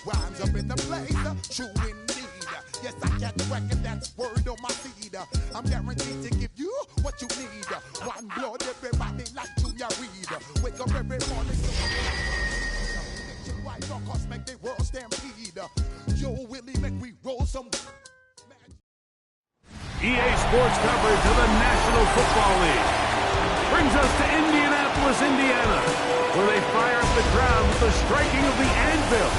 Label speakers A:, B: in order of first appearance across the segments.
A: Rhymes up in the place, true indeed. Yes, I catch record, that's word on my feed. I'm guaranteed to give you what you need. One blood, everybody like Junior Reed. Wake up every morning, white rockers make the world stampede. Yo, Willie, make we roll some.
B: EA Sports coverage of the National Football League brings us to Indianapolis, Indiana, where they fire up the crowd with the striking of the anvil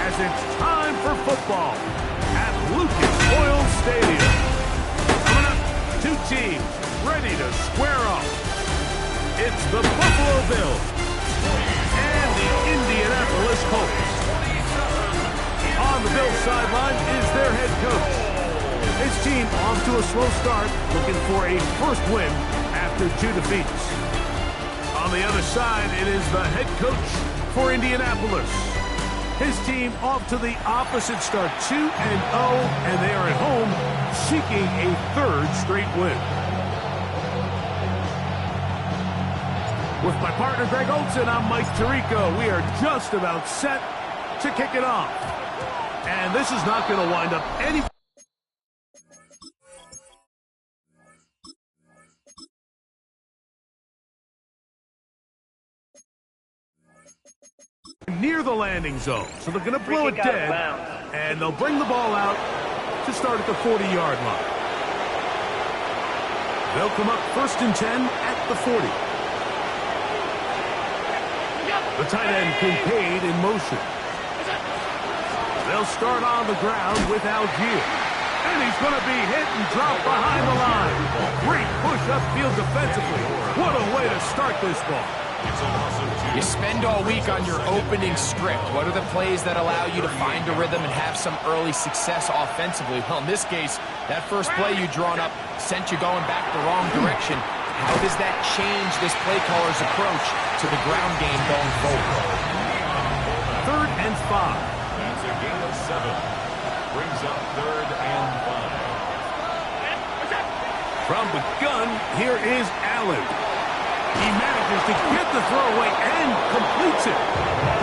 B: as it's time for football at Lucas Oil Stadium. Coming up, two teams ready to square off. It's the Buffalo Bills and the Indianapolis Colts. On the Bills sideline is their head coach. His team off to a slow start, looking for a first win after 2 defeats. On the other side, it is the head coach for Indianapolis. His team off to the opposite start, 2-0, and they are at home seeking a third straight win. With my partner Greg Olson, I'm Mike Tirico. We are just about set to kick it off. And this is not going to wind up any near the landing zone. So they're going to blow it dead, and they'll bring the ball out to start at the 40-yard line. They'll come up 1st and 10 at the 40. The tight end Kincaid in motion. They'll start on the ground with Algier. And he's going to be hit and drop behind the line. Great push upfield defensively. What a way to start this ball.
C: You spend all week on your opening script. What are the plays that allow you to find a rhythm and have some early success offensively? Well, in this case, that first play you drawn up sent you going back the wrong direction. How does that change this play caller's approach to the ground game going forward?
B: 3rd and 5.
D: That's a gain of 7. Brings up 3rd and 5.
B: From the gun, here is Allen. He manages to get the throw away and completes it.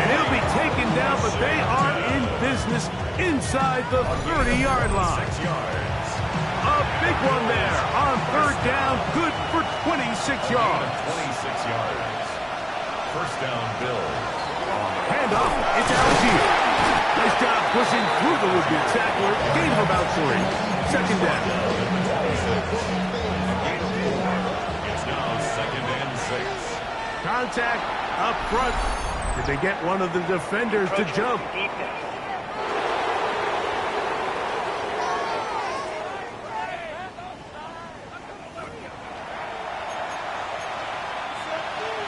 B: And he'll be taken down, but they are in business inside the 30-yard line.
D: 6 yards.
B: A big one there on 3rd down, good for 26 yards.
D: 26 yards. First down, Bills.
B: Handoff, it's Algier. Nice job pushing through the would-be tackler. Gain of about 3. 2nd down.
D: It's now 2nd and 6.
B: Contact up front. Did they get one of the defenders to jump?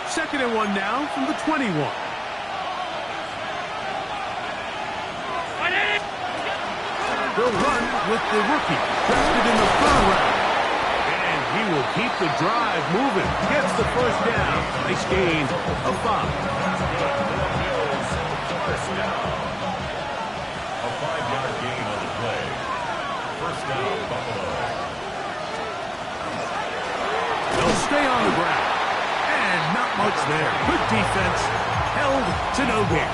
B: Second and 1 now from the 21. They'll run with the rookie, drafted in the 3rd round. And he will keep the drive moving. Gets the first down. Nice gain of 5.
D: First down. A 5-yard gain on the play. First down, Buffalo.
B: They'll stay on the ground. And not much there. Good defense. Held to no gain.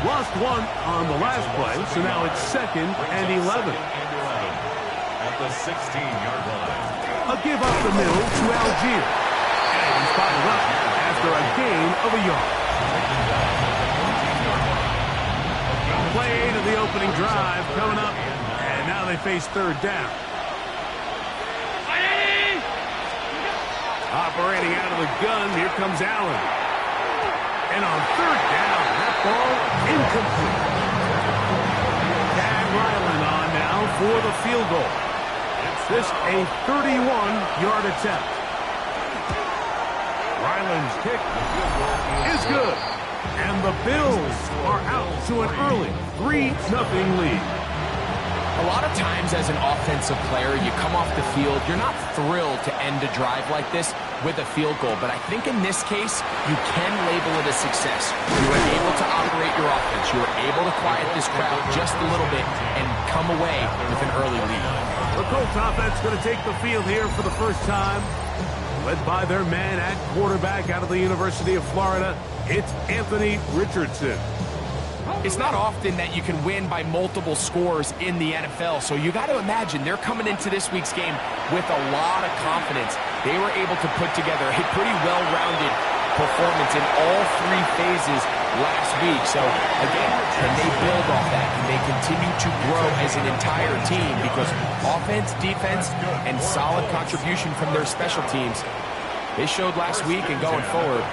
B: Lost 1 on the last play, so now it's 2nd and 11.
D: At the 16-yard line.
B: A give up the middle to Algier. And he's bottled up after a gain of a yard. Play to the opening drive coming up, and now they face 3rd down. Operating out of the gun, here comes Allen. And on 3rd down, that ball incomplete. Tad Ryland on now for the field goal. This a 31-yard attempt. Ryland's kick is good. And the Bills are out to an early 3-0 lead.
C: A lot of times as an offensive player, you come off the field, you're not thrilled to end a drive like this with a field goal. But I think in this case, you can label it a success. You were able to operate your offense. You were able to quiet this crowd just a little bit and come away with an early lead.
B: The Colts offense going to take the field here for the first time. Led by their man at quarterback out of the University of Florida, it's Anthony Richardson.
C: It's not often that you can win by multiple scores in the NFL, so you got to imagine they're coming into this week's game with a lot of confidence. They were able to put together a pretty well-rounded performance in all three phases last week. So, again, can they build off that? Can they continue to grow as an entire team? Because offense, defense, and solid contribution from their special teams, they showed last week, and going forward,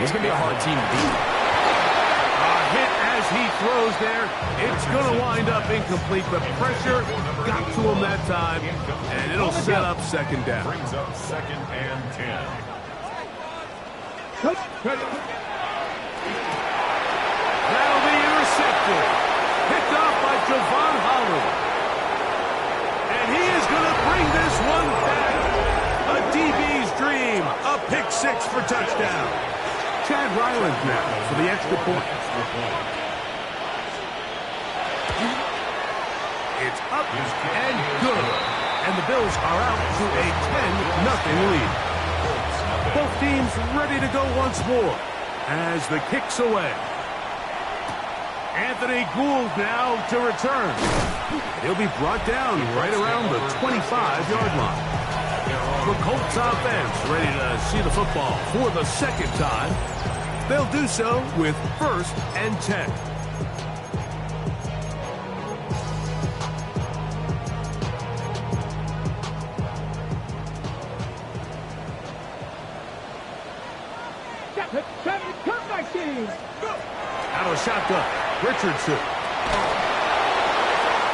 C: it's going to be a hard team to beat.
B: Hit as he throws there. It's going to wind up incomplete. The pressure got to him that time, and it'll set up second down.
D: Brings up 2nd and 10.
B: That'll be intercepted. Picked off by Javon Holland. And he is going to bring this one back. A DB's dream. A pick six for touchdown. Chad Ryland now for the extra point. It's up and good. And the Bills are out to a 10-0 lead. Both teams ready to go once more as the kick's away. Anthony Gould now to return. He'll be brought down right around the 25-yard line. The Colts offense ready to see the football for the second time. They'll do so with 1st and 10. Out of the shotgun, Richardson.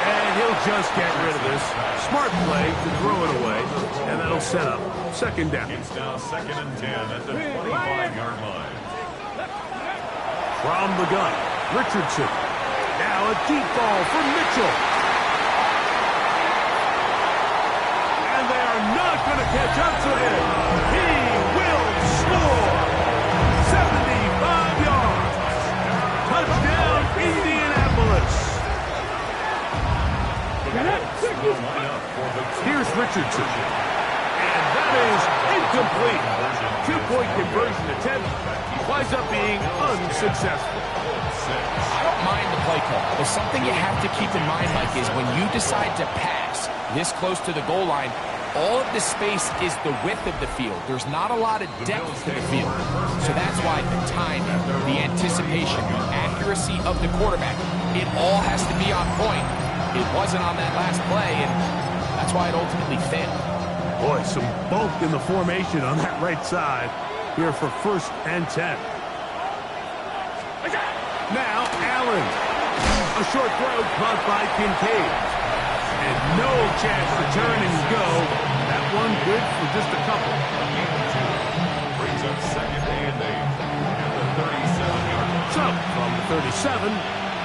B: And he'll just get rid of this. Smart play to throw it away, and that'll set up second down.
D: It's now 2nd and 10 at the 25-yard line.
B: From the gun, Richardson. Now a deep ball for Mitchell. And they are not going to catch up to him. He will score. 75 yards. Touchdown, Indianapolis. Here's Richardson. And that is incomplete. 2-point conversion attempt winds up being unsuccessful.
C: I don't mind the play call, but something you have to keep in mind, Mike, is when you decide to pass this close to the goal line, all of the space is the width of the field. There's not a lot of depth to the field. So that's why the timing, the anticipation, the accuracy of the quarterback, it all has to be on point. It wasn't on that last play, and that's why it ultimately failed.
B: Boy, some bulk in the formation on that right side here for 1st and 10. Now, Allen. A short throw caught by Kincaid. And no chance to turn and go. That one good for just a couple.
D: Brings up 2nd and 8 at the 37-yard line.
B: So, from the 37,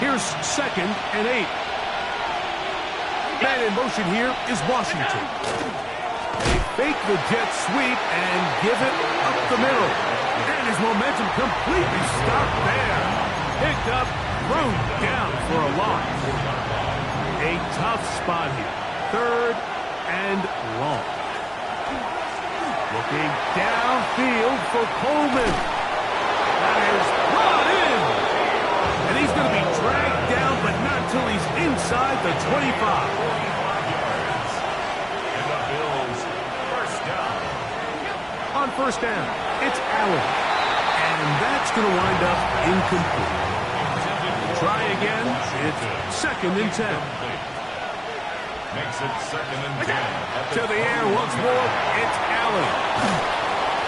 B: here's 2nd and 8. Man in motion here is Washington. They fake the jet sweep and give it up the middle. And his momentum completely stopped there. Picked up, thrown down for a loss. A tough spot here. 3rd and long. Looking downfield for Coleman. That is brought in. And he's going to be dragged down, but not till he's inside the 25. On 1st down, it's Allen. And that's going to wind up incomplete. Try again. It's 2nd and 10.
D: Makes it 2nd and 10.
B: To the air once more. It's Allen.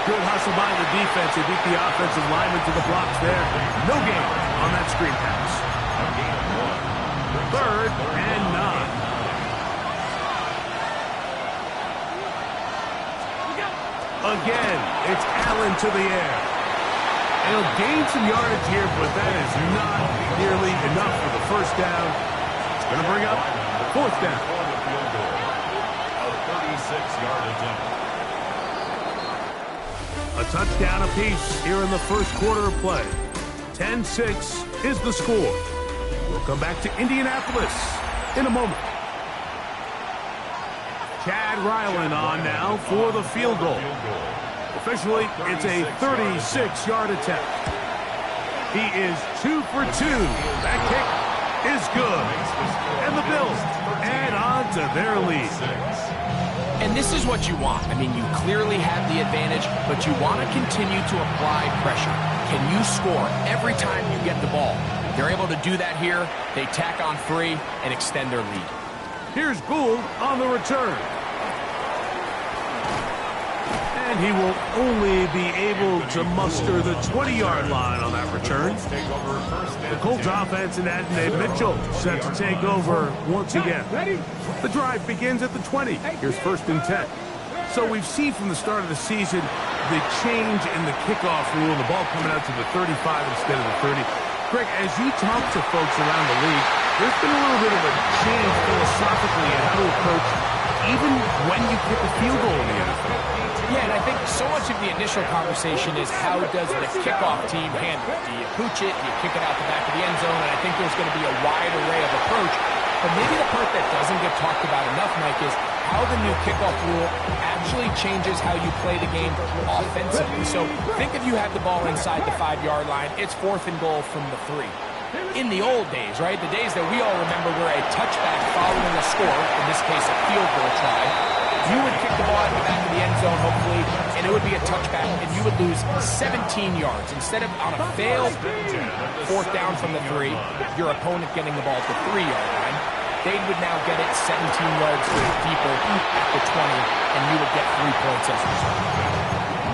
B: Good hustle by the defense. They beat the offensive lineman to the blocks there. No gain on that screen pass. 3rd and 9. Again, it's Allen to the air. And he'll gain some yardage here, but that is not nearly enough for the 1st down. It's going to bring up 4th down.
D: A 36-yard attempt.
B: A touchdown apiece here in the 1st quarter of play. 10-6 is the score. We'll come back to Indianapolis in a moment. Chad Ryland on now for the field goal. Officially, it's a 36-yard attempt. He is 2 for 2. That kick is good. And the Bills add on to their lead.
C: And this is what you want. I mean, you clearly have the advantage, but you want to continue to apply pressure. Can you score every time you get the ball? They're able to do that here. They tack on 3 and extend their lead.
B: Here's Gould on the return. And he will only be able to muster the 20-yard line on that return. The Colts offense and Adonai Mitchell set to take over once again. The drive begins at the 20. Here's 1st and 10. So we've seen from the start of the season the change in the kickoff rule, the ball coming out to the 35 instead of the 30. Greg, as you talk to folks around the league, there's been a little bit of a change philosophically in how to approach even when you kick a field goal in the NFL.
C: Yeah, and I think so much of the initial conversation is how does the kickoff team handle it? Do you pooch it? Do you kick it out the back of the end zone? And I think there's going to be a wide array of approach. But maybe the part that doesn't get talked about enough, Mike, is how the new kickoff rule actually changes how you play the game offensively. So think if you have the ball inside the 5-yard line, it's 4th and goal from the 3. In the old days, right, the days that we all remember were a touchback following a score, in this case a field goal try, you would kick the ball at the back of the end zone, hopefully, and it would be a touchback, and you would lose 17 yards. Instead of on a failed 4th down from the 3, your opponent getting the ball at the 3-yard line, they would now get it 17 yards deeper at the 20, and you would get 3 points as a result.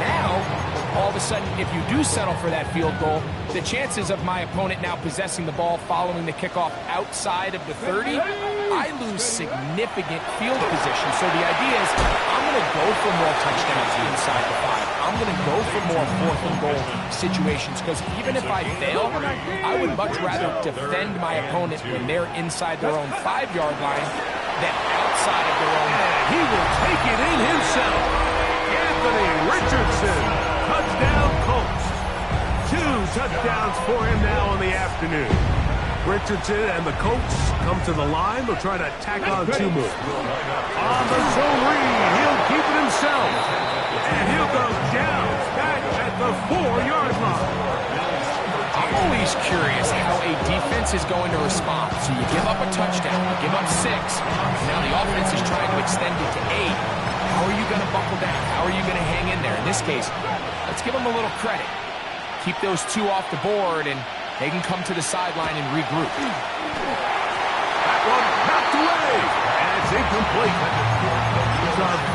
C: Now, all of a sudden, if you do settle for that field goal, the chances of my opponent now possessing the ball following the kickoff outside of the 30, I lose significant field position. So the idea is I'm going to go for more touchdowns inside the 5. I'm going to go for more 4th and goal situations because even if I fail, I would much rather defend my opponent when they're inside their own 5-yard line than outside of their own.
B: He will take it in himself. Anthony Richardson. Touchdown, Colts. 2 touchdowns for him now in the afternoon. Richardson and the Colts come to the line. They'll try to tack on 2 moves. On the zone read, he'll keep it himself. And he'll go down back at the 4-yard line.
C: I'm always curious how a defense is going to respond. So you give up a touchdown, you give up 6. Now the offense is trying to extend it to 8. How are you going to buckle down? How are you going to hang in there? In this case, let's give them a little credit. Keep those 2 off the board, and they can come to the sideline and regroup.
B: That one knocked away, and it's incomplete.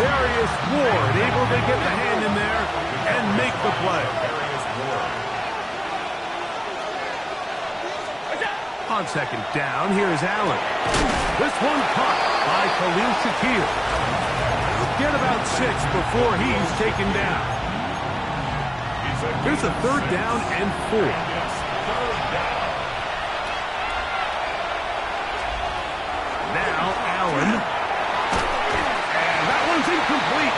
B: Darius Ward able to get the hand in there and make the play. On 2nd down, here's Allen. This one caught by Khalil Shakir. Get about 6 before he's taken down. Here's a 3rd down and 4. Now Allen. And that one's incomplete.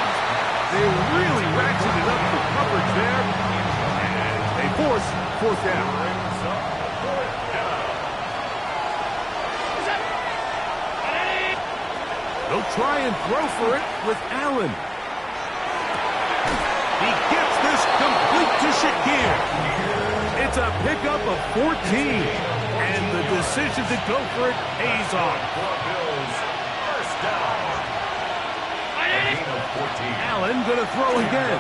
B: They really ratcheted up the coverage there. And they force 4th down. They'll try and throw for it with Allen. He gets this complete to Shakir. It's a pickup of 14. And the decision to go for it pays off. Allen going to throw again.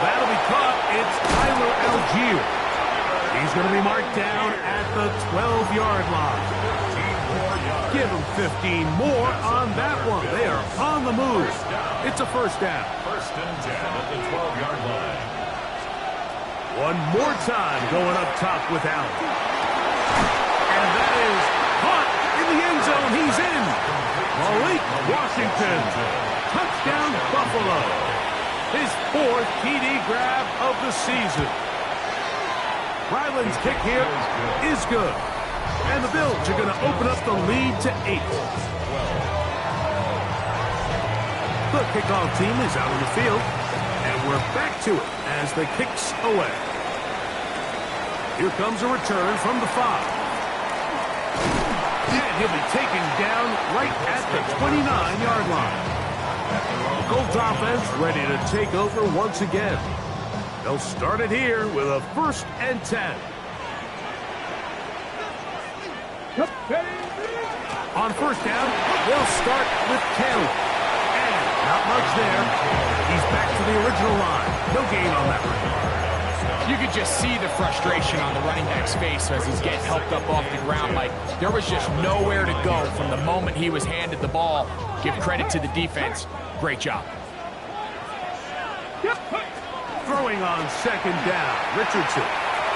B: That'll be caught. It's Tyler Algier. He's going to be marked down at the 12-yard line. Give them 15 more on that one. They are on the move. It's a 1st down.
D: 1st and 10 at the 12-yard line.
B: One more time going up top with Allen. And that is caught in the end zone. He's in. Malik Washington. Touchdown Buffalo. His 4th TD grab of the season. Ryland's kick here is good. And the Bills are going to open up the lead to 8. The kickoff team is out on the field, and we're back to it as the kicks away. Here comes a return from the 5. And he'll be taken down right at the 29-yard line. The Colts offense ready to take over once again. They'll start it here with a 1st and 10. On 1st down, they'll start with Taylor. And not much there. He's back to the original line. No gain on that one.
C: You could just see the frustration on the running back's face as he's getting helped up off the ground. Like, there was just nowhere to go from the moment he was handed the ball. Give credit to the defense. Great job.
B: Throwing on 2nd down, Richardson.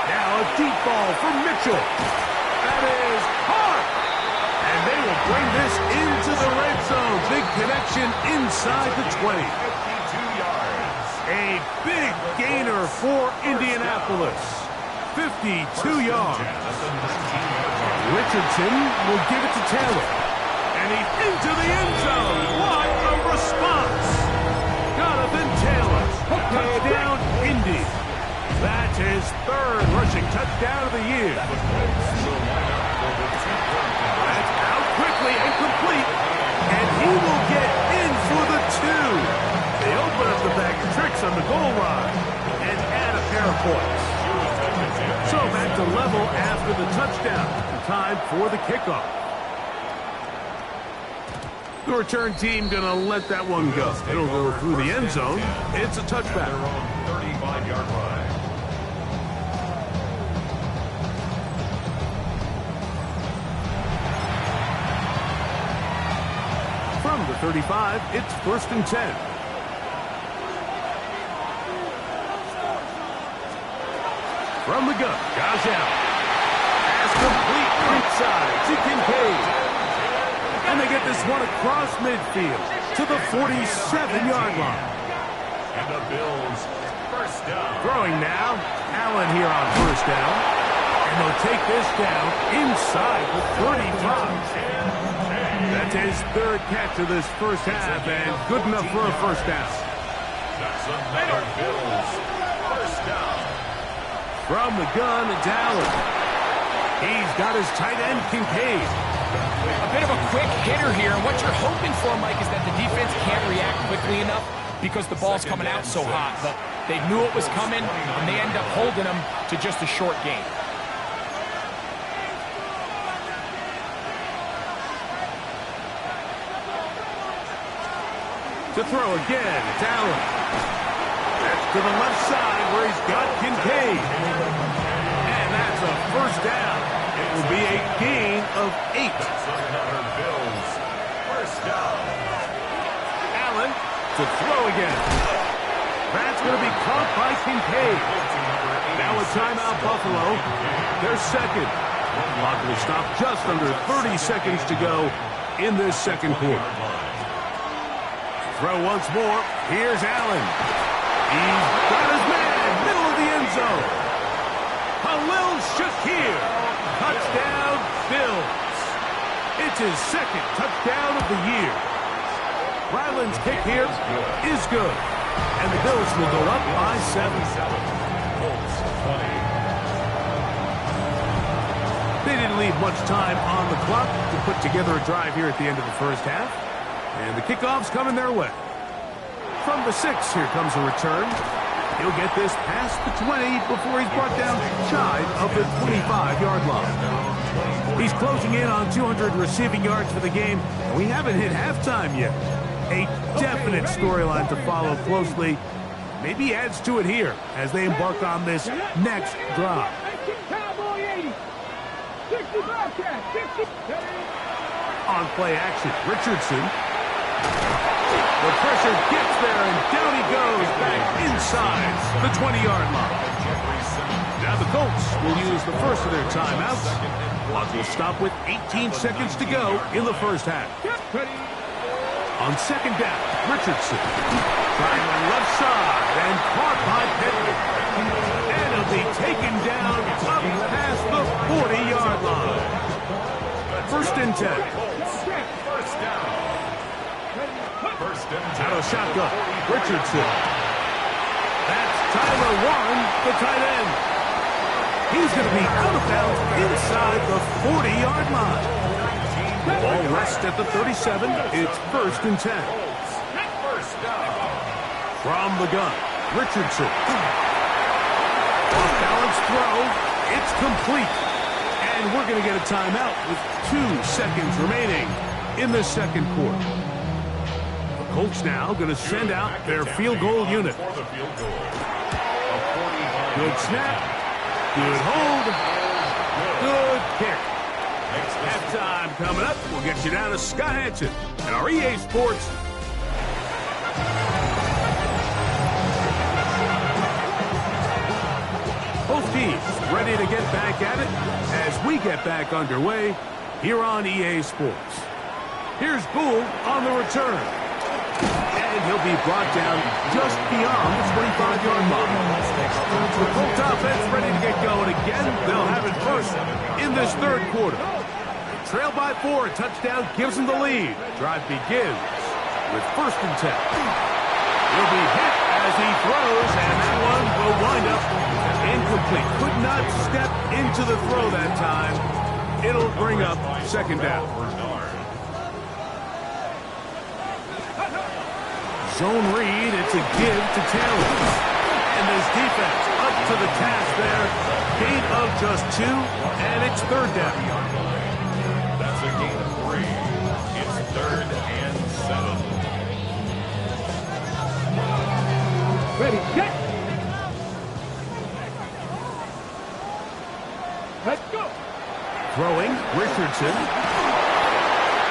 B: Now a deep ball for Mitchell. That is hard. And they will bring this into the red zone. Big connection inside the 20.
D: 52 yards.
B: A big gainer for Indianapolis. 52 yards. Richardson will give it to Taylor. And he's into the end zone. What a response. Jonathan Taylor. Touchdown, Indy. That's his 3rd rushing touchdown of the year. That's out quickly and complete. And he will get in for the 2. They open up the bag of tricks on the goal line and add a pair of points. So back to level after the touchdown. Time for the kickoff. The return team going to let that one go. It'll go through the end zone. It's a touchback.
D: Their own 35-yard line.
B: From the 35, it's 1st and 10. From the gun, Josh Allen. Pass complete inside to Kincaid. And they get this one across midfield to the 47-yard line.
D: And the Bills, 1st down.
B: Throwing now, Allen here on 1st down. And they'll take this down inside the 35. That's his 3rd catch of this 1st half, and good enough for a 1st down.
D: That's another Bills, 1st down.
B: From the gun, it's Allen. He's got his tight end, Kincaid.
C: A bit of a quick hitter here, and what you're hoping for, Mike, is that the defense can't react quickly enough because the ball's coming out so hot. But they knew it was coming, and they end up holding them to just a short gain.
B: To throw again, it's Allen. That's to the left side where he's got Kincaid. And that's a 1st down. It will be a gain of 8.
D: That's another Bills, 1st down.
B: Allen to throw again. That's going to be caught by Kincaid. Now a timeout, Buffalo. They're 2nd. Clock will stop just under 30 seconds to go in this 2nd quarter. Throw once more. Here's Allen. He's got his man, middle of the end zone. Khalil Shakir. Touchdown, Bills. It's his 2nd touchdown of the year. Ryland's kick here is good. And the Bills will go up by 7.
D: Colts, 20.
B: They didn't leave much time on the clock to put together a drive here at the end of the 1st half. And the kickoff's coming their way. From the 6, here comes a return. He'll get this past the 20 before he's brought down shy of the 25-yard line. He's closing in on 200 receiving yards for the game, and we haven't hit halftime yet. A definite storyline to follow closely. Maybe adds to it here as they embark on this next drive. On play action, Richardson. The pressure gets there, and down he goes back inside the 20-yard line. Now the Colts will use the first of their timeouts. Clock will stop with 18 seconds to go in the 1st half. On 2nd down, Richardson. Trying the left side and caught by Pittman. And he'll be taken down up past the 40-yard line. 1st and 10.
D: First down.
B: Out of shotgun, Richardson. That's Tyler Warren, the tight end. He's going to be out of bounds inside the 40-yard line. Ball rests at the 37. It's 1st and 10. From the gun, Richardson. throw. It's complete. And we're going to get a timeout with 2 seconds remaining in the second quarter. The Colts now going to send out their field goal unit. Good snap. Good hold. Good kick. Halftime coming up. We'll get you down to Scott Hansen and our EA Sports. Both teams ready to get back at it as we get back underway here on EA Sports. Here's Gould on the return. And he'll be brought down just beyond the 25-yard line. The Colts offense ready to get going again. They'll have it first in this third quarter. Trail by 4, a touchdown gives them the lead. Drive begins with 1st and 10. He'll be hit as he throws, and that one will wind up incomplete. Could not step into the throw that time. It'll bring up 2nd down. Zone read, it's a give to Taylor. And this defense up to the task there. Gain of just 2, and it's 3rd down.
D: That's a gain of 3. It's 3rd and 7.
E: Ready, get! Let's go!
B: Throwing, Richardson.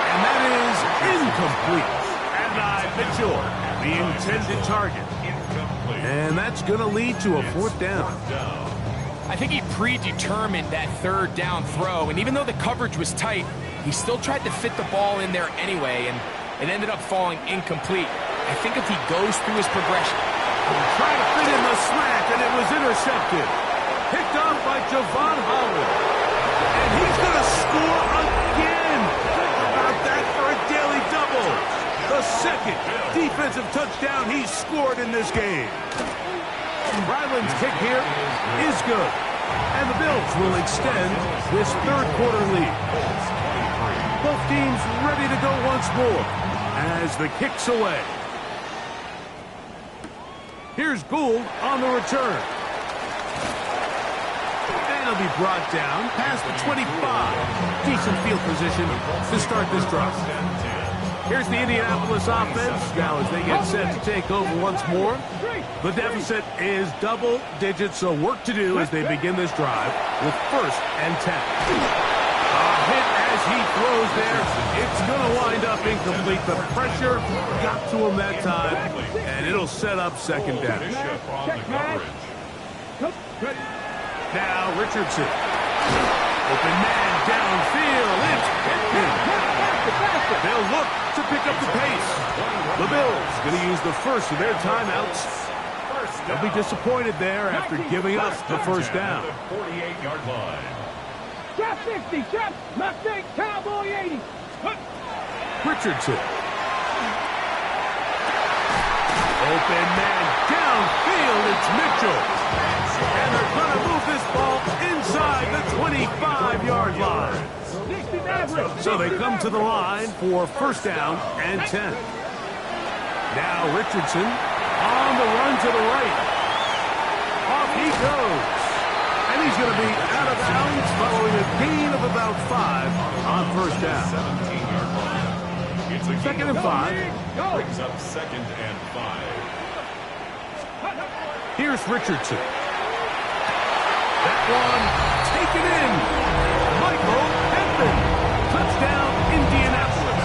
B: And that is incomplete. And Mitchell, the intended target. And that's going to lead to a 4th down.
C: I think he predetermined that 3rd down throw, and even though the coverage was tight, he still tried to fit the ball in there anyway, and it ended up falling incomplete. I think if he goes through his progression,
B: trying to fit in the slant, and it was intercepted. Picked off by Javon Holland. And he's going to score again. How about that for a daily double? The 2nd defensive touchdown he's scored in this game. Ryland's kick here is good. And the Bills will extend this third quarter lead. Both teams ready to go once more as the kick's away. Here's Gould on the return. And he'll be brought down past the 25. Decent field position to start this drive. Here's the Indianapolis offense. Now as they get set to take over once more. The deficit is double digits, so work to do as they begin this drive with 1st and 10. A hit as he throws there. It's going to wind up incomplete. The pressure got to him that time, and it'll set up 2nd down. Now Richardson. Open man downfield. It's Pittman. They'll look to pick up the pace. The Bills going to use the first of their timeouts. They'll be disappointed there after giving up the 1st down.
D: 48-yard line.
E: Trap 50, trap, Mustang, Cowboy 80.
B: Richardson. Open man downfield. It's Mitchell. And they're going to move this ball inside the 25-yard line. So they come to the line for 1st down and 10. Now Richardson on the run to the right. Off he goes. And he's going to be out of bounds following a gain of about 5 on 1st down.
D: 17-yard line. It's a
B: 2nd and 5.
D: Brings up 2nd and 5.
B: Here's Richardson. That one taken in. Michael Pittman. Touchdown, Indianapolis.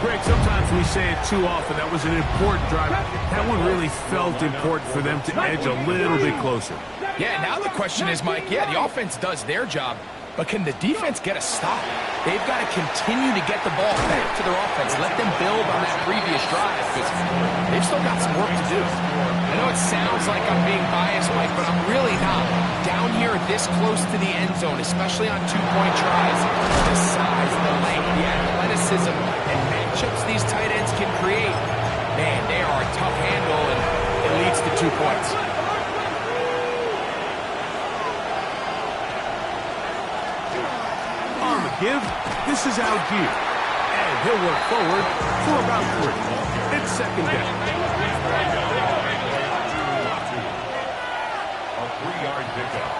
B: Greg, sometimes we say it too often. That was an important drive. That one really felt important for them to edge a little bit closer.
C: yeah, now the question is, Mike, yeah, the offense does their job, but can the defense get a stop? They've got to continue to get the ball back to their offense. Let them build on that previous drive because they've still got some work to do. I know it sounds like I'm being biased, Mike, but I'm really not. Down here this close to the end zone, especially on 2-point tries, the size, the length, the athleticism, and matchups these tight ends can create, man, they are a tough handle, and it leads to 2 points.
B: On the give, this is Algier. And he'll work forward for about 3. It's 2nd down.
D: 3-yard pickup.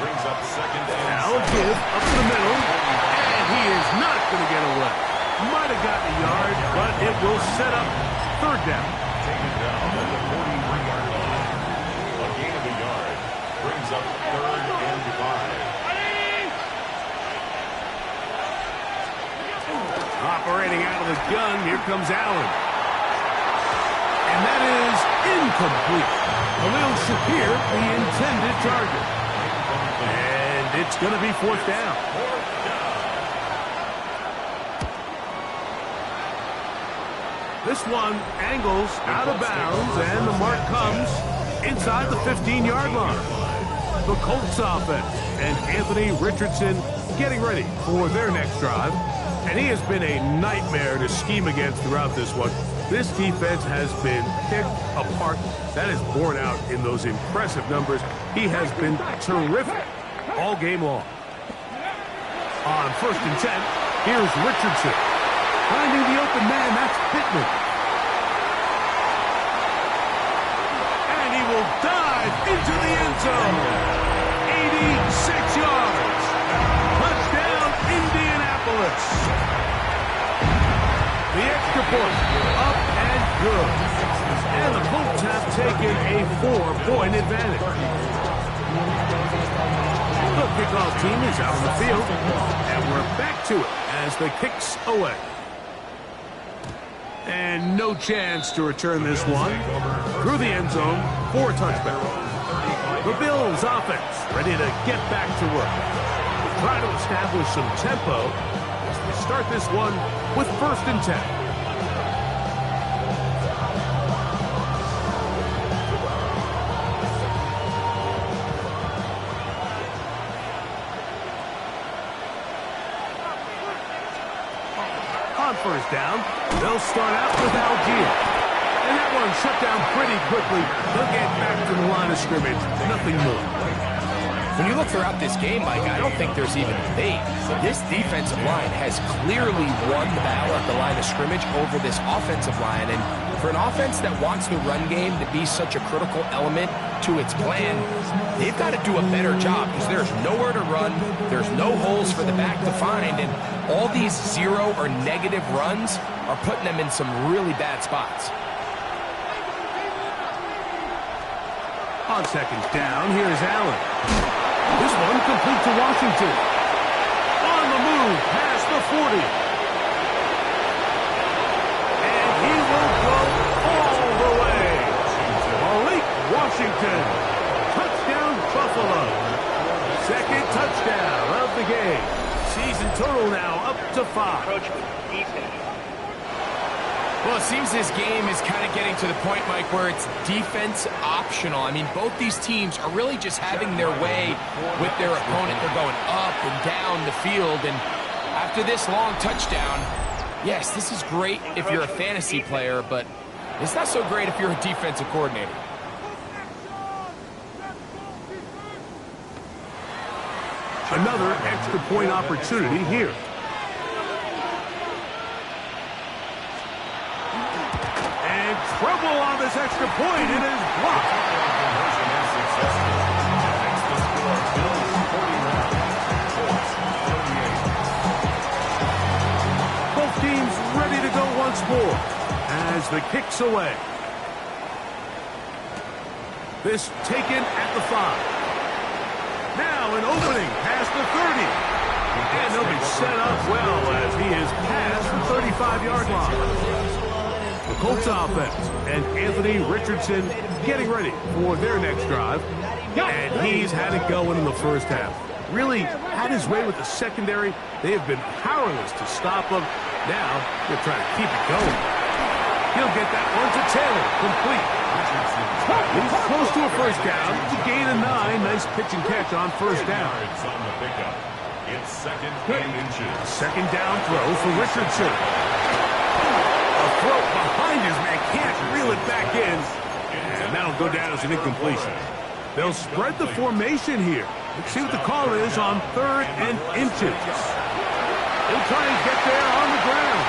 D: Brings up second and
B: Now give up to the middle, and he is not going to get away. Might have gotten a yard, but it will set up third down.
D: taken down at the 43-yard line. A gain of a yard brings up third and 5.
B: Operating out of the gun, here comes Allen. And that is incomplete. Khalil Shakir, the intended target. And it's going to be fourth down. This one angles out of bounds, and the mark comes inside the 15-yard line. The Colts offense and Anthony Richardson getting ready for their next drive. And he has been a nightmare to scheme against throughout this one. This defense has been picked apart. That is borne out in those impressive numbers. He has been terrific all game long. On 1st and 10, here's Richardson. Finding the open man, that's Pittman. And he will dive into the end zone. 86 yards. Touchdown, Indianapolis. The extra point, up and good. And the Colts have taken a 4-point advantage. The kickoff team is out on the field, and we're back to it as the kick's away. And no chance to return this one. Through the end zone for a touchback. The Bills offense ready to get back to work. Try to establish some tempo as we start this one with 1st and 10. On 1st down, they'll start out with Algier. And that one shut down pretty quickly. They'll get back to the line of scrimmage. Nothing more.
C: When you look throughout this game, Mike, I don't think there's even debate. This defensive line has clearly won the battle at the line of scrimmage over this offensive line. And for an offense that wants the run game to be such a critical element to its plan, they've got to do a better job because there's nowhere to run. There's no holes for the back to find. And all these 0 or negative runs are putting them in some really bad spots.
B: On 2nd down, here's Allen. This one complete to Washington. On the move, past the 40. And he will go all the way. Malik Washington. Touchdown, Buffalo. 2nd touchdown of the game. Season total now up to 5.
C: Well, it seems this game is kind of getting to the point, Mike, where it's defense optional. I mean, both these teams are really just having their way with their opponent. They're going up and down the field, and after this long touchdown, yes, this is great if you're a fantasy player, but it's not so great if you're a defensive coordinator.
B: Another extra point opportunity here. Trouble on this extra point. It is blocked. Both teams ready to go once more as the kick's away. This taken at the 5. Now an opening past the 30. And they'll be set up well as he is past the 35-yard line. The Colts offense and Anthony Richardson getting ready for their next drive. And he's had it going in the first half. Really had his way with the secondary. They have been powerless to stop him. Now they're trying to keep it going. He'll get that one to Taylor, complete. He's close to a 1st down. It's a gain of 9. Nice pitch and catch on 1st down.
D: It's 2nd and inches.
B: 2nd down throw for Richardson. A throw behind his man, can't reel it back in. And that'll go down as an incompletion. They'll spread the formation here. Let's see what the call is on 3rd and inches. He'll try and get there on the ground.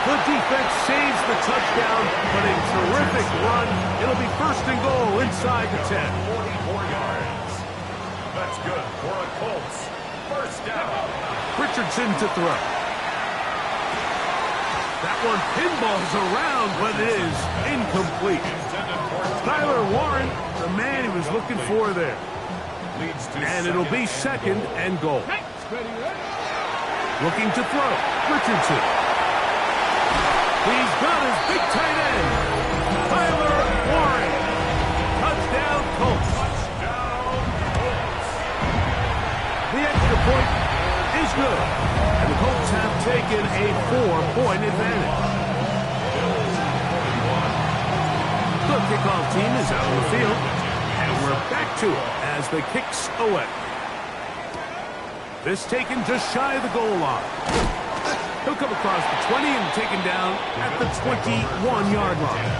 B: The The defense saves the touchdown, but a terrific run. It'll be 1st and goal inside the 10.
D: 44 yards. That's good for a Colts. 1st down.
B: Richardson to throw. That one pinballs around, but it is incomplete. Tyler Warren, the man he was looking for there. And it'll be 2nd and goal. Looking to throw. Richardson. He's got his big tight end. Tyler Warren. Touchdown Colts. The extra point is good. And the Colts have taken a 4-point advantage. The kickoff team is out on the field. And we're back to it as the kicks away. This taken just shy of the goal line. He'll come across the 20 and taken down at the 21-yard line.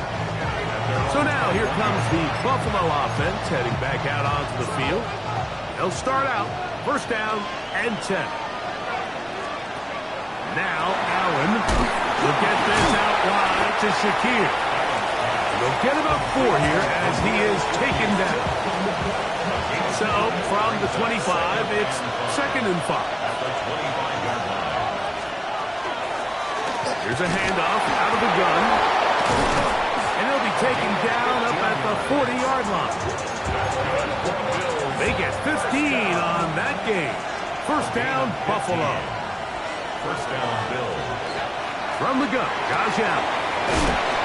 B: So now here comes the Buffalo offense heading back out onto the field. They'll start out 1st down and 10. Now Allen will get this out wide to Shakir. They'll get about 4 here as he is taken down. So from the 25, it's 2nd and 5. Here's a handoff out of the gun. And he'll be taken down up at the 40-yard line. They get 15 on that game. 1st down, Buffalo.
D: 1st down, Bills.
B: From the gun, Josh Allen.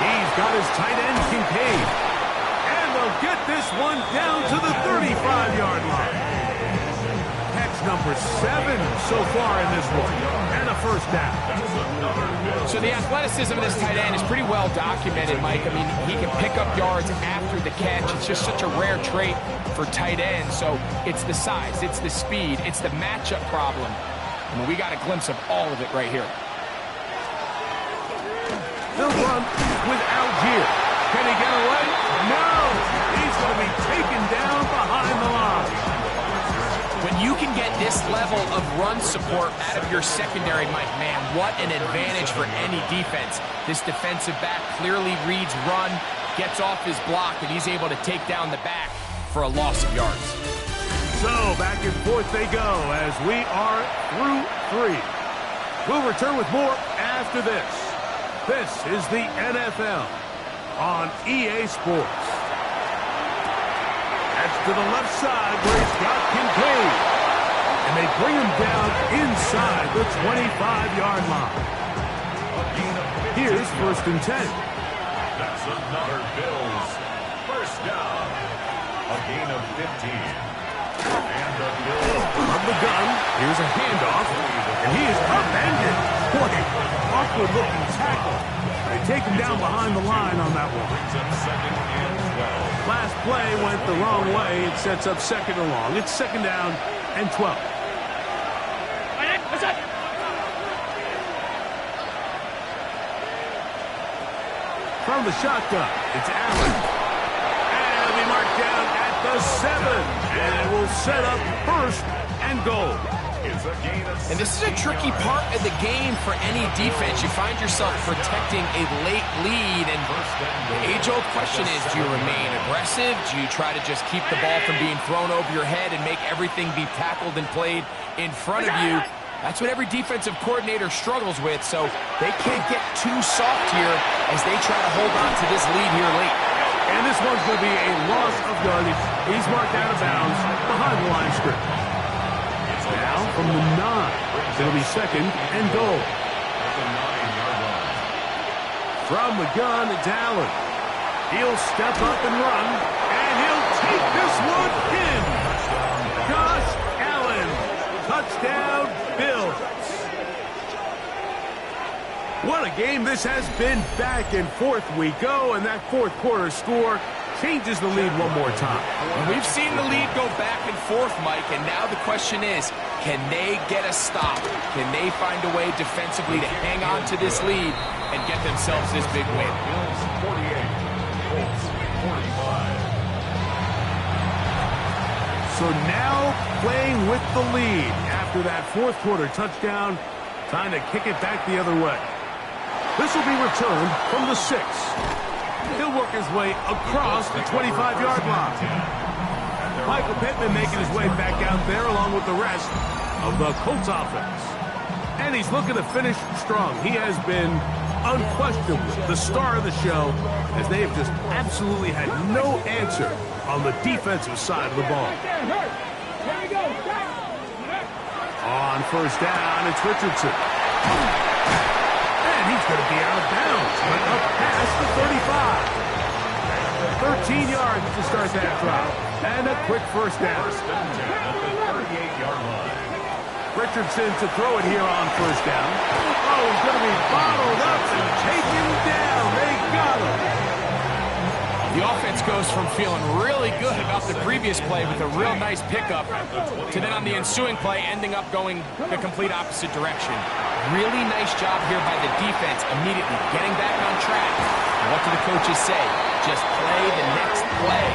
B: He's got his tight end, Kincaid. And they'll get this one down to the 35-yard line. Catch number 7 so far in this one. And a 1st down.
C: So the athleticism of this tight end is pretty well documented, Mike. I mean, he can pick up yards after the catch. It's just such a rare trait for tight ends. So it's the size, it's the speed, it's the matchup problem. I mean, we got a glimpse of all of it right here.
B: They'll run with Algier. Can he get away? No! He's going to be taken down behind the line.
C: When you can get this level of run support out of your secondary, Mike, man, what an advantage for any defense. This defensive back clearly reads run, gets off his block, and he's able to take down the back for a loss of yards.
B: So back and forth they go as we are through 3. We'll return with more after this. This is the NFL on EA Sports. That's to the left side where he's got Kincaid. And they bring him down inside the 25-yard line. Here's 1st and 10.
D: That's another Bills. 1st down. A gain of 15. And the Bills
B: From the gun, here's a handoff. And he is upended. Boy, awkward-looking tackle. They take him down behind the line on that one. Last play went the wrong way. It sets up 2nd and long. It's 2nd down and 12. From the shotgun, it's Allen. And it'll be marked down at the 7. And it will set up 1st and goal.
C: And this is a tricky part of the game for any defense. You find yourself protecting a late lead, and the age-old question is, do you remain aggressive? Do you try to just keep the ball from being thrown over your head and make everything be tackled and played in front of you? That's what every defensive coordinator struggles with, so they can't get too soft here as they try to hold on to this lead here late.
B: And this one's going to be a loss of yardage. He's marked out of bounds behind the line script. Now from the 9, it'll be 2nd and goal. From the gun, it's Allen. He'll step up and run, and he'll take this one in. Josh Allen, touchdown, Bills. What a game this has been. Back and forth we go, and that 4th quarter score changes the lead one more time.
C: We've seen the lead go back and forth, Mike, and now the question is, can they get a stop? Can they find a way defensively to hang on to this lead and get themselves this big win?
D: Bills 48, Colts 45.
B: So now playing with the lead after that 4th quarter touchdown, time to kick it back the other way. This will be returned from the 6. He'll work his way across the 25-yard line. Michael Pittman making his way back out there along with the rest of the Colts offense. And he's looking to finish strong. He has been unquestionably the star of the show, as they have just absolutely had no answer on the defensive side of the ball. On first down, it's Richardson. And he's going to be out of bounds, but up past the 35. 13 yards to start that drive. And a quick first down.
D: First and 10 at the 38-yard line.
B: Richardson to throw it here on first down. Oh, he's going to be bottled up and taken down. They got him.
C: The offense goes from feeling really good about the previous play with a real nice pickup to then on the ensuing play ending up going the complete opposite direction. Really nice job here by the defense immediately getting back on track. And what do the coaches say? Just play the next play.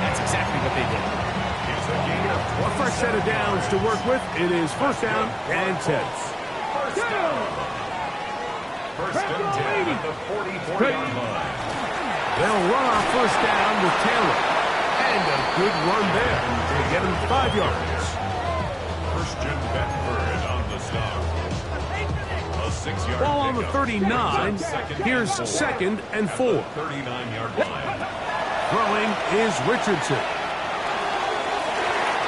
C: That's exactly what they did.
B: A fresh set of downs to work with. It is first down and 10.
D: First down. First and 10 at the 44-yard line.
B: They'll run on first down with Taylor. And a good run there to get him 5 yards.
D: Christian Bedford on the stop. A 6-yard
B: Ball on the 39. Here's second and 4.
D: 39-yard line.
B: Throwing is Richardson.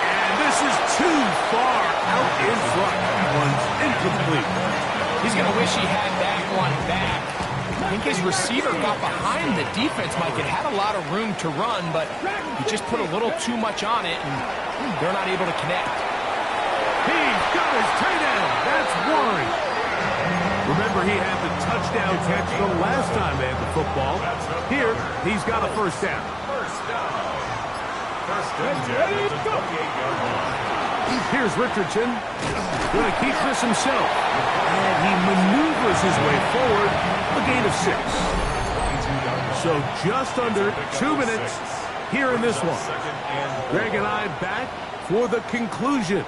B: And this is too far out in front. One's incomplete.
C: He's going to wish he had that one back. I think his receiver got behind the defense, Mike. It had a lot of room to run, but he just put a little too much on it, and they're not able to connect.
B: He's got his tight end. That's Warren. Remember, he had the touchdown catch the last time they had the football. Here, he's got a first down.
D: First down. First and 10 at the 28-yard line.
B: Here's Richardson. Going to keep this himself. And he maneuvers his way forward. A gain of 6. So just under 2 minutes here in this one. Greg and I back for the conclusion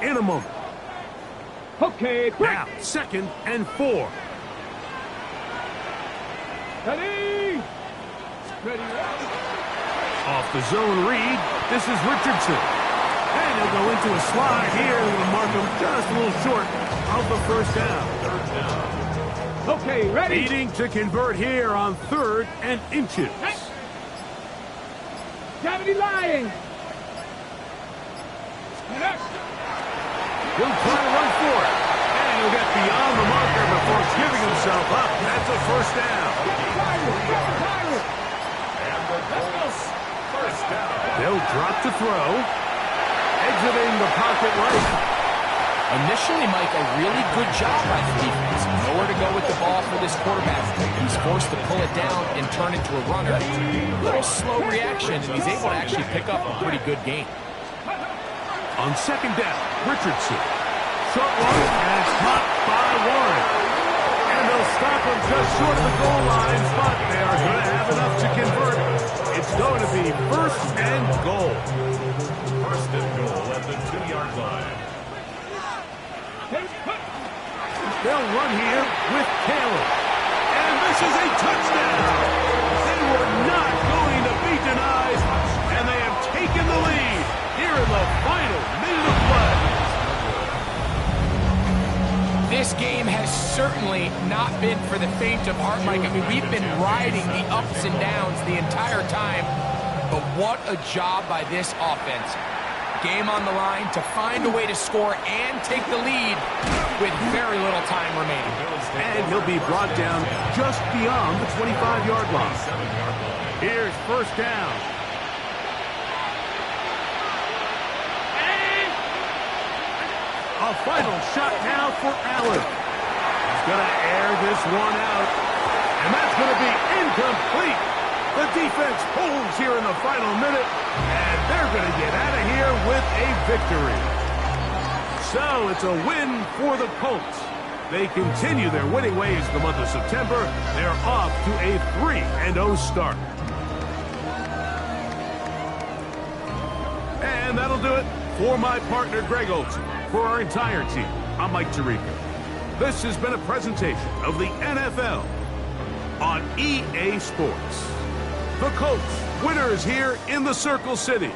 B: in a moment.
E: Okay, quick.
B: Now, second and 4.
E: Ready. Ready.
B: Off the zone read, this is Richardson. And he'll go into a slide here. It'll mark him just a little short of the first down.
E: Okay, ready.
B: Needing to convert here on 3rd and inches.
E: Gravity lying.
B: He'll try to run for it. And he'll get beyond the marker before giving himself up. That's a first down.
D: And the Colts, first down.
B: They'll drop to throw. Exiting the pocket right.
C: Initially, Mike, a really good job by the defense. Nowhere to go with the ball for this quarterback. He's forced to pull it down and turn into a runner. A little slow reaction, and he's able to actually pick up a pretty good gain.
B: On second down, Richardson. Short one, and it's caught by Warren. And they'll stop him just short of the goal line, but they are going to have enough to convert. It's going to be first and goal.
D: First and goal at the 2-yard line.
B: They'll run here with Taylor. And this is a touchdown. They were not going to be denied, and they have taken the lead here in the final minute of play.
C: This game has certainly not been for the faint of heart, Mike. I mean, we've been riding the ups and downs the entire time, but what a job by this offense. Game on the line to find a way to score and take the lead with very little time remaining.
B: And he'll be brought down just beyond the 25-yard line. Here's first down. A final shot now for Allen. He's going to air this one out. And that's going to be incomplete. The defense pulls here in the final minute, and they're going to get out of here with a victory. So it's a win for the Colts. They continue their winning ways the month of September. They're off to a 3-0 start. And that'll do it for my partner, Greg Olson. For our entire team, I'm Mike Tirico. This has been a presentation of the NFL on EA Sports. The Colts, winners here in the Circle City.